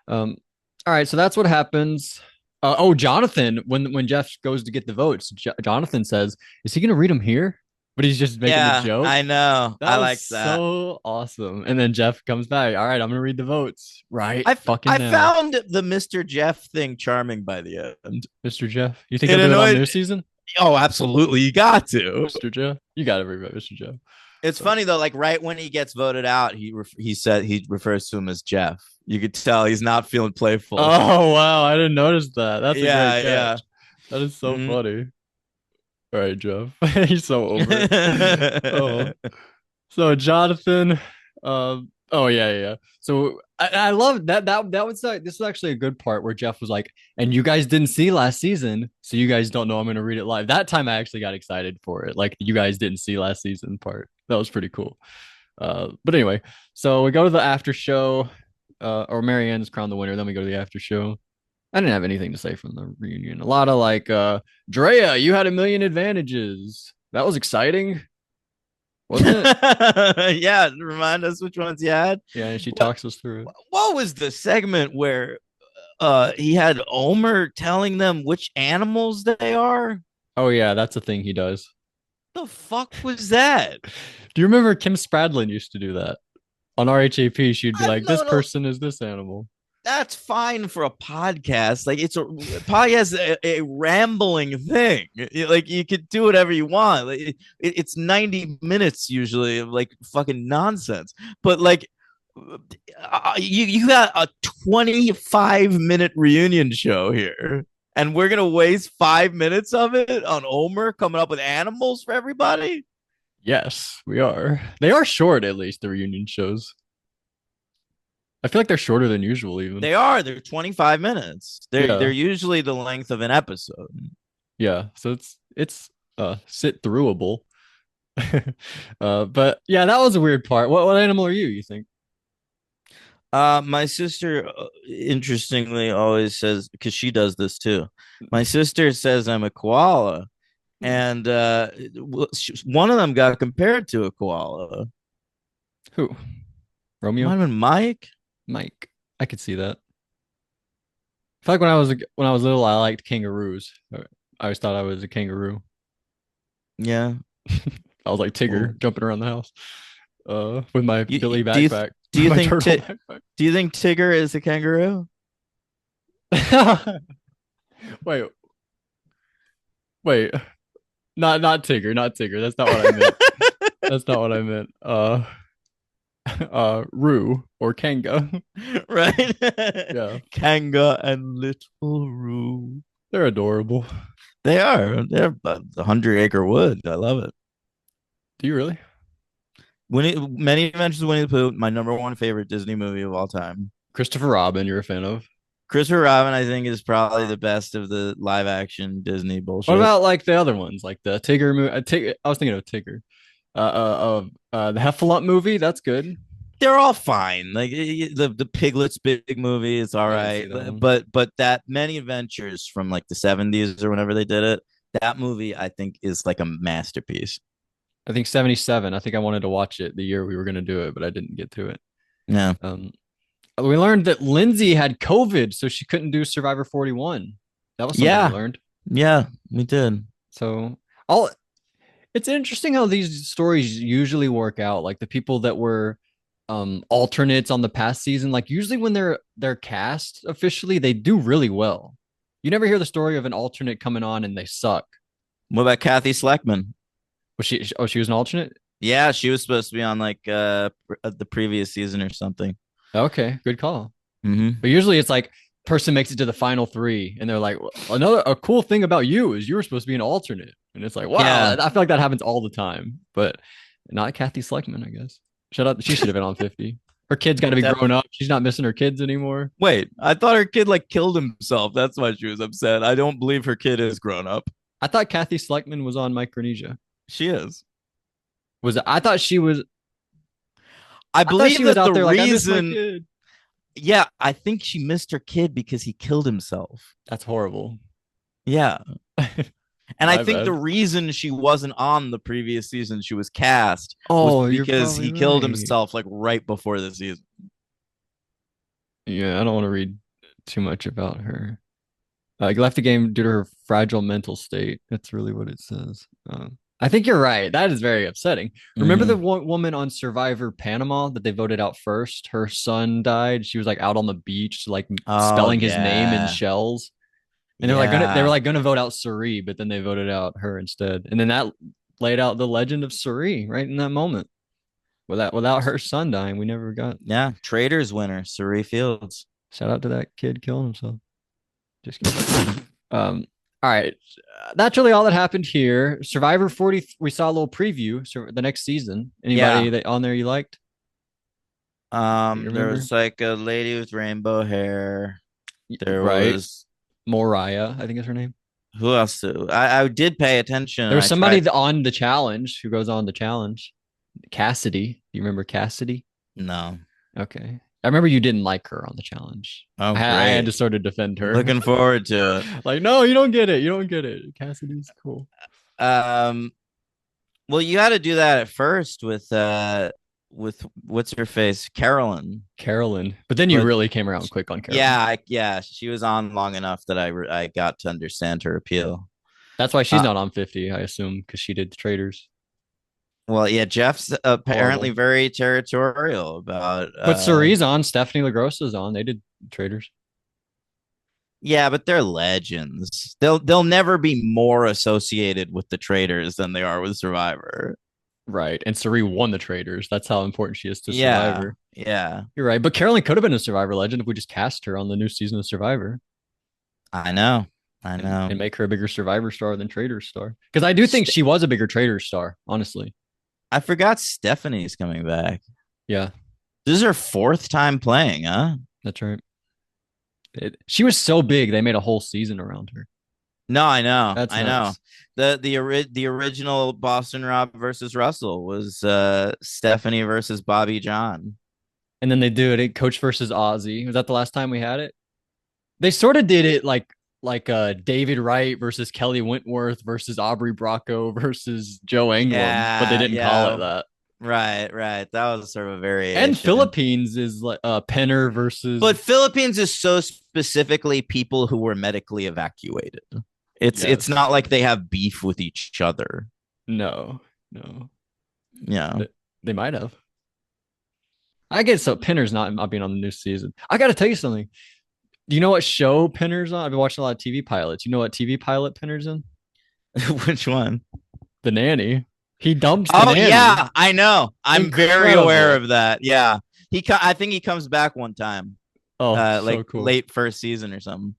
Um, all right, so that's what happens. Oh, Jonathan, when Jeff goes to get the votes, Jonathan says, "Is he going to read them here?" But he's just making the Yeah, joke. I know. That I was like that. so awesome. And then Jeff comes back. All right, I'm going to read the votes right I fucking I now, found the Mr. Jeff thing charming by the end. Mr. Jeff. You think It he'll do it on annoyed. new season, Oh, absolutely. You got to. Mr. Jeff? You got to read it, Mr. Jeff. It's So, funny though. Like right when he gets voted out, he said he refers to him as Jeff. You could tell he's not feeling playful. oh wow, I didn't notice that. That's a great Yeah, yeah. catch. That is so Mhm. funny. All right, Jeff. He's so over it. Oh, so Jonathan, oh yeah. So I love that was this is actually a good part where Jeff was like, and you guys didn't see last season, so you guys don't know I'm gonna read it live. That time I actually got excited for it. Like you guys didn't see last season part. That was pretty cool. But anyway, so we go to the after show, or Marianne's crowned the winner, then we go to the after show. I didn't have anything to say from the reunion. A lot of like, Drea, you had a million advantages. That was exciting, wasn't it? Yeah, remind us which ones you had. Yeah, and she What talks us through it. what was the segment where he had Omer telling them which animals they are? Oh yeah, that's a thing he does. The fuck was that? Do you remember Kim Spradlin used to do that on RHAP? She'd be like, "This No, no, person is this animal." that's fine for a podcast. Like it's a podcast, a rambling thing. Like you could do whatever you want. Like it's 90 minutes usually of like fucking nonsense. But like you got a 25-minute reunion show here, and we're gonna waste 5 minutes of it on Omer coming up with animals for everybody. Yes, we are. They are short, at least the reunion shows. I feel like they're shorter than usual, even. They're 25 minutes. They're Yeah, usually the length of an episode. yeah. So it's sit throughable. But yeah, that was a weird part. What animal are you? You think? My sister, interestingly, always says because she does this too. My sister says I'm a koala, and one of them got compared to a koala. Who? Might Romeo? have been Mike. Mike. I could see that. I feel like when I was little, I liked kangaroos. I always thought I was a kangaroo. Yeah. I was like Well, Tigger jumping around the house, with my Billy do you backpack, do you my think turtle backpack. do you think Tigger is a kangaroo? Wait, wait, not Tigger, not Tigger. That's not what I meant. That's not what I meant. Roo or Kanga. Right? Yeah, Kanga and Little Roo. they're adorable. They are. They're a 100 Acre Wood. I love it. Do you really? Many Adventures of Winnie the Pooh, my number one favorite Disney movie of all time. Christopher Robin, you're a fan of? Christopher Robin, I think, is probably the best of the live action Disney What bullshit. about like the other ones, like the Tigger movie? I was thinking of Tigger. The Heffalump movie. That's good. They're all fine. Like the Piglets big movie is all I didn't see right, that one. but that Many Adventures from like the 70s or whenever they did it, that movie I think is like a masterpiece. I think 77. I think I wanted to watch it the year we were going to do it, but I didn't get to it. Yeah, Um, we learned that Lindsay had COVID, so she couldn't do Survivor 41. That was something we yeah, learned. yeah, we did. So all it's interesting how these stories usually work out. Like the people that were alternates on the past season, like usually when they're cast officially, they do really well. You never hear the story of an alternate coming on and they suck. What about Kathy Sleckman? Was she? Oh, she was an alternate. Yeah, she was supposed to be on like the previous season or something. Okay, good call. Mm-hmm. But usually it's like person makes it to the final three, and they're like, well, another a cool thing about you is you were supposed to be an alternate, and it's like, wow, Yeah, I feel like that happens all the time, but not Kathy Sleckman, I guess. Shut up, she should have been on 50. Her kid's got to be grown up. She's not missing her kids anymore. Wait, I thought her kid like killed himself. That's why she was upset. I don't believe her kid is grown up. I thought Kathy Sleckman was on Micronesia. She is. Was I thought she was? I I thought she believe was that out the there like I miss my reason, kid. yeah, I think she missed her kid because he killed himself. That's horrible. Yeah. And I My think the bad. reason she wasn't on the previous season she was cast was Oh, you're because probably he killed right. himself like right before the season. Yeah, I don't want to read too much about her. Left the game due to her fragile mental state. That's really what it says. I think you're right. That is very upsetting. Remember the Mm-hmm. woman on Survivor Panama that they voted out first? Her son died. She was like out on the beach, like Oh spelling his name in yeah. shells. And they were Yeah. like gonna vote out Suri, but then they voted out her instead. And then that laid out the legend of Suri right in that moment. Without her son dying, we never got. Yeah. Traders winner, Surrey Fields. Shout out to that kid killing himself. Just kidding. All right. That's really all that happened here. Survivor 40, we saw a little preview. So the next season. Anybody Yeah. that on there you liked? You There remember? was like a lady with rainbow hair. There Right. was Moriah, I think is her name. who else? I did pay attention. There was I tried. somebody on the challenge who goes on the challenge. Cassidy. Do you remember Cassidy? No. Okay. I remember you didn't like her on the challenge. Oh, I had to great. sort of defend her. Looking forward to it. Like, no, you don't get it. You don't get it. Cassidy's cool. Um, well, you got to do that at first with what's her face, Carolyn. Carolyn. But then you But really came around quick on Carolyn. yeah, yeah, she was on long enough that I got to understand her appeal. That's why she's Uh, not on 50, I assume, because she did the Traders. well, yeah, Jeff's apparently Horrible. very territorial about But Cerie's on, Stephanie LaGrossa's on. They did Traders. yeah, but they're legends. They'll never be more associated with the traders than they are with Survivor. Right. And Cerie won the Traders. That's how important she is to Yeah, Survivor. yeah. You're right. But Carolyn could have been a Survivor legend if we just cast her on the new season of Survivor I know. I and know. make her a bigger Survivor star than Traders star. Because I do think St- she was a bigger Traders star, honestly. I forgot Stephanie's coming back. Yeah, This is her fourth time playing, huh? that's right. She was so big, they made a whole season around her. No, I know. That's I know. nuts. The original Boston Rob versus Russell was Stephanie versus Bobby John. And then they do it at Coach versus Ozzy. Was that the last time we had it? They sort of did it like David Wright versus Kelly Wentworth versus Aubrey Bracco versus Joe England, but they Yeah, didn't call it yeah. that. Right. That was sort of a And variation. Philippines is like Penner versus But Philippines is so specifically people who were medically evacuated. It's yes. not like they have beef with each other. No, no. Yeah. They might have. I guess so. Penner's not being on the new season. I got to tell you something. Do you know what show Penner's on? I've been watching a lot of TV pilots. You know what TV pilot Penner's in? Which one? The Nanny. He dumps the Oh nanny. yeah, I know. I'm very aware Incredible. of that. Yeah. I think he comes back one time. Oh, so Like cool. late first season or something.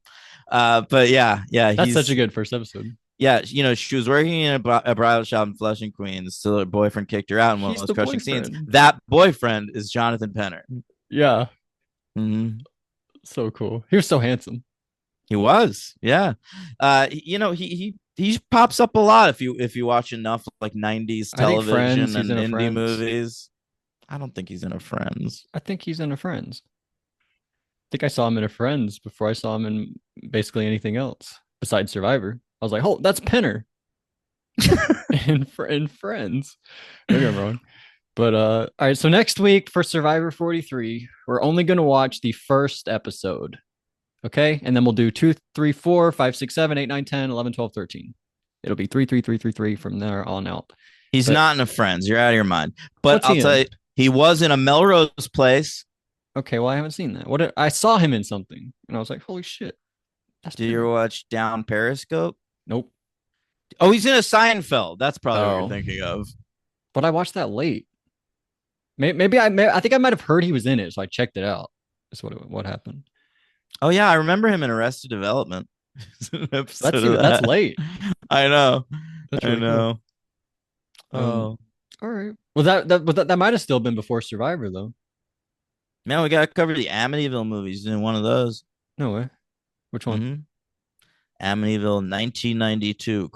But yeah, That's such a he's good first episode. yeah, she was working in a bridal shop in Flushing, Queens. So her boyfriend kicked her out in one of He's those the crushing scenes. boyfriend. That boyfriend is Jonathan Penner. Yeah, Mm-hmm. so cool. He was so handsome. He was, yeah. He pops up a lot if you watch enough like '90s I think Friends, television he's and in a indie Friends. movies. I don't think he's in a Friends. I think he's in a Friends. I think I saw him in a Friends before I saw him in basically anything else besides Survivor. I was like, oh, that's Penner in Friends. Maybe I'm wrong. But all right, so next week for Survivor 43, we're only gonna watch the first episode. Okay. And then we'll do 2, 3, 4, 5, 6, 7, 8, 9, 10, 11, 12, 13. It'll be 3, 3, 3, 3, 3 from there on out. He's But not in a Friends. You're out of your mind. But what's I'll he tell in? you, he was in a Melrose Place. Okay, well, I haven't seen that. I saw him in something and I was like, holy shit. That's Did you ever Penner. watch Down Periscope? Nope. Oh, he's in a Seinfeld. That's probably what you're Oh. thinking of. But I watched that late. Maybe I think I might have heard he was in it, so I checked it out. That's what happened. Oh yeah, I remember him in Arrested Development. An episode of That's that. late. I know. That's I really cool. know. Oh All right. Well, that might have still been before Survivor though. man, we gotta cover the Amityville movies in one of those. No way. Which one? Mm-hmm. Amityville 1992,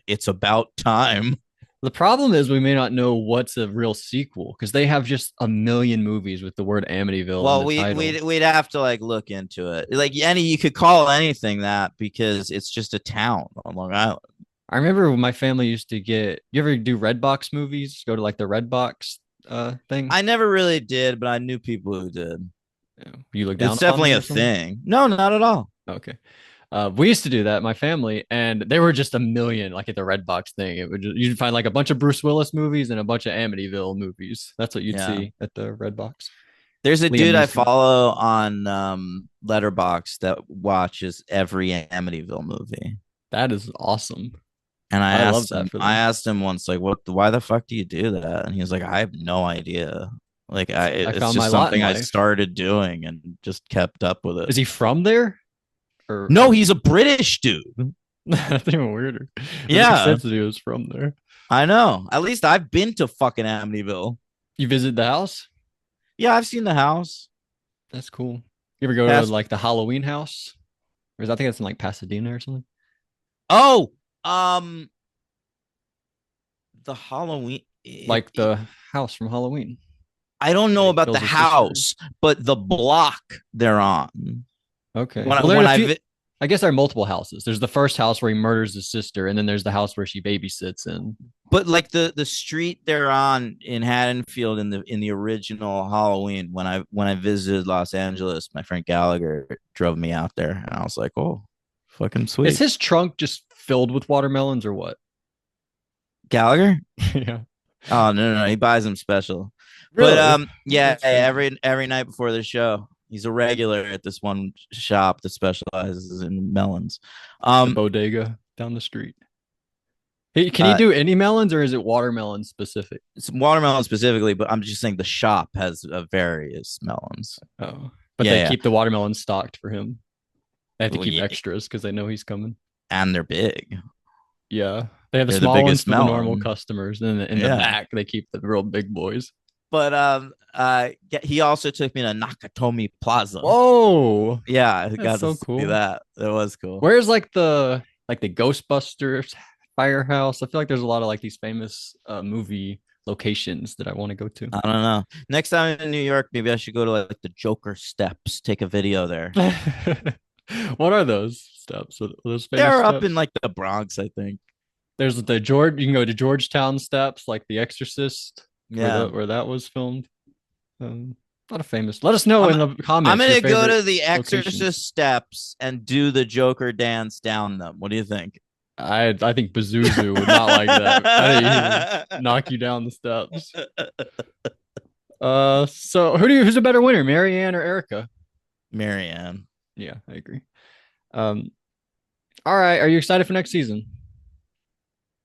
It's About Time. The problem is we may not know what's a real sequel because they have just a million movies with the word Amityville in Well, the title. we'd have to like look into it. Like you could call anything that because it's just a town on Long Island. I remember when my family used to get. You ever do Redbox movies? Go to like the Redbox thing. I never really did, but I knew people who did. Yeah. You look down It's upon definitely me a or something? thing. No, not at all. Okay. We used to do that, my family, and there were just a million, like at the Redbox thing. You'd find like a bunch of Bruce Willis movies and a bunch of Amityville movies. That's what you'd Yeah. see at the Redbox. There's a Liam dude I Neeson. follow on Letterbox that watches every Amityville movie. That is awesome. And I love that for them. I asked him once, like, why the fuck do you do that? And he was like, I have no idea. Like, I it's found my just lot in something I life. started doing and just kept up with it. Is he from there? No, he's a British dude. That's even weirder. Yeah. It makes sense that he was from there. I know. At least I've been to fucking Amityville. You visit the house? Yeah, I've seen the house. That's cool. You ever go to like the Halloween house? Or I think it's in like Pasadena or something. Oh, the Halloween, Like the house from Halloween. I don't know about the Kills his house, but the block they're on. Okay. I guess there are multiple houses. There's the first house where he murders his sister, and then there's the house where she babysits in. but like the street they're on in Haddonfield in the original Halloween when I visited Los Angeles, my friend Gallagher drove me out there, and I was like, oh, fucking sweet. Is his trunk just filled with watermelons or what? Gallagher? Yeah. Oh no, he buys them special. Really? But yeah, That's crazy. every night before the show, he's a regular at this one shop that specializes in melons. The bodega down the street. Hey, can he do any melons or is it watermelon specific? It's watermelon specifically, but I'm just saying the shop has various melons. Oh, but they keep the watermelon stocked for him. They have to keep extras because they know he's coming. And they're big. Yeah. They have the They're small ones for the melon. normal customers. And in the back, they keep the real big boys. But he also took me to Nakatomi Plaza. Whoa. Yeah, I got so to cool. see that. It was cool. Where's like the Ghostbusters firehouse? I feel like there's a lot of like these famous movie locations that I want to go to. I don't know. Next time in New York, maybe I should go to like the Joker Steps, take a video there. What are those steps? Are those famous They're up steps? in like the Bronx, I think. There's the George. You can go to Georgetown steps, like The Exorcist, Yeah. where that was filmed. A lot of famous. Let us know I'm in the I'm comments your gonna go favorite to the locations. Exorcist steps and do the Joker dance down them. What do you think? I think Pazuzu would not like that. I think he would knock you down the steps. So who's a better winner, Marianne or Erica? Marianne. Yeah, I agree. Um, all right. Are you excited for next season?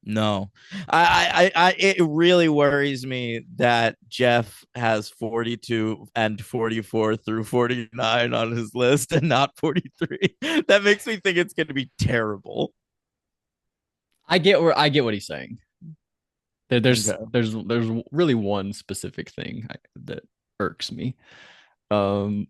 No, it really worries me that Jeff has 42 and 44 through 49 on his list and not 43. That makes me think it's going to be terrible. I get what he's saying. There's Okay. there's really one specific thing that irks me. Um,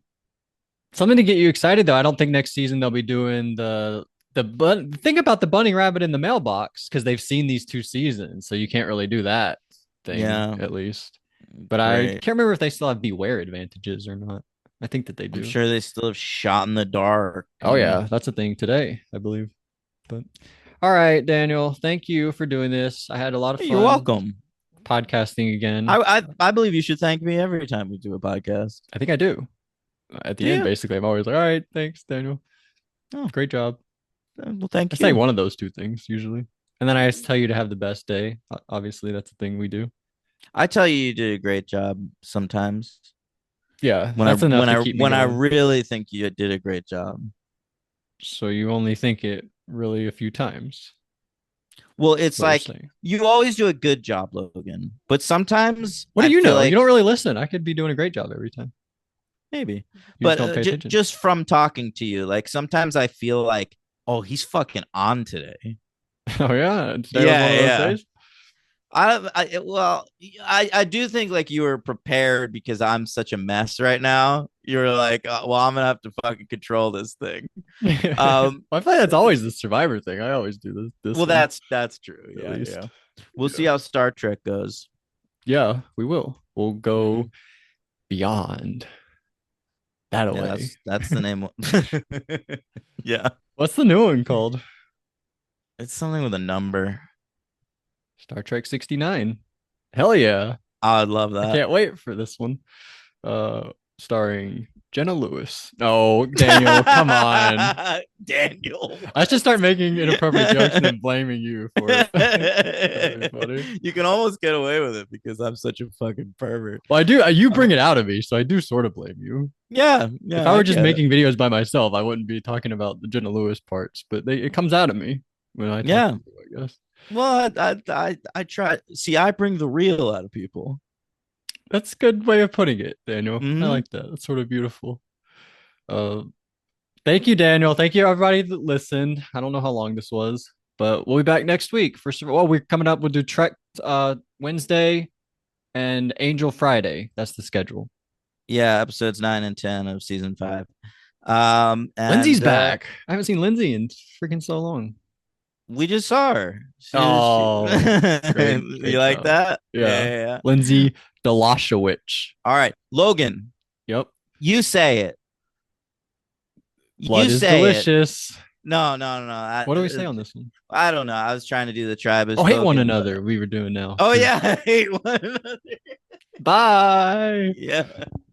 Something to get you excited though. I don't think next season they'll be doing but think about the bunny rabbit in the mailbox because they've seen these 2 seasons, so you can't really do that thing Yeah, at least. But I great. can't remember if they still have beware advantages or not. I think that they I'm do. sure they still have shot in the dark. Oh yeah, that's a thing today, I believe. But all right, Daniel, thank you for doing this. I had a lot of You're fun welcome. podcasting again. I believe you should thank me every time we do a podcast. I think I do. At Do the end, you? basically, I'm always like, all right, thanks, Daniel. Oh, Great job. well, I thank say you. one of those two things usually. And then I just tell you to have the best day. Obviously, that's the thing we do. I tell you, you did a great job sometimes. Yeah, that's enough to keep me When I going. really think you did a great job. So you only think it really a few times. Well, That's it's what you're like saying. you always do a good job, Logan. But sometimes What do I you feel know? You like don't really listen. I could be doing a great job every time. maybe, You just but don't pay attention. just from talking to you, like sometimes I feel like, oh, he's fucking on today. Oh yeah, today was one Yeah, of those yeah. days. I do think like you were prepared because I'm such a mess right now. You were like, well, I'm gonna have to fucking control this thing. Um, I feel like that's always the Survivor thing. I always do this well, one that's true. at Yeah, yeah. least. We'll see Yeah, how Star Trek goes. yeah, we will. We'll Mhm. go beyond that Yeah, away. that's the name. Yeah, What's the new one called? it's something with a number. Star Trek 69. Hell yeah. I would love I that. can't wait for this one. Starring Jenna Lewis. No, Daniel, come on. Daniel. I should start making inappropriate jokes and then blaming you for it. That'd be funny. You can almost get away with it because I'm such a fucking pervert. Well, I do. You bring it out of me, so I do sort of blame you. Yeah, If yeah, I I were just get it. making videos by myself, I wouldn't be talking about the Jenna Lewis parts, but it comes out of me when I talk to Yeah. you, I guess. Well, I try. See, I bring the real out of people. That's a good way of putting it, Daniel. I Hmm. like that. That's sort of beautiful. Uh, Thank you, Daniel. Thank you, everybody that listened. I don't know how long this was, but we'll be back next week for sure. Well, we're coming up. We'll do Trek Wednesday and Angel Friday. That's the schedule. Yeah, episodes 9 and 10 of season 5. Lindsay's And back. I haven't seen Lindsay in freaking so long. we just saw her. Oh, You great like job. that? Yeah, Yeah, yeah, yeah. Lindsay Delashowich. All right, Logan, Yep. you say it. Blood You is say it. delicious. No, no, no, no. What do we say on this one? I don't know. I was trying to do the tribe as Oh, hate one spoken. another. We were doing now. Oh yeah, I hate one another. Bye. Yeah.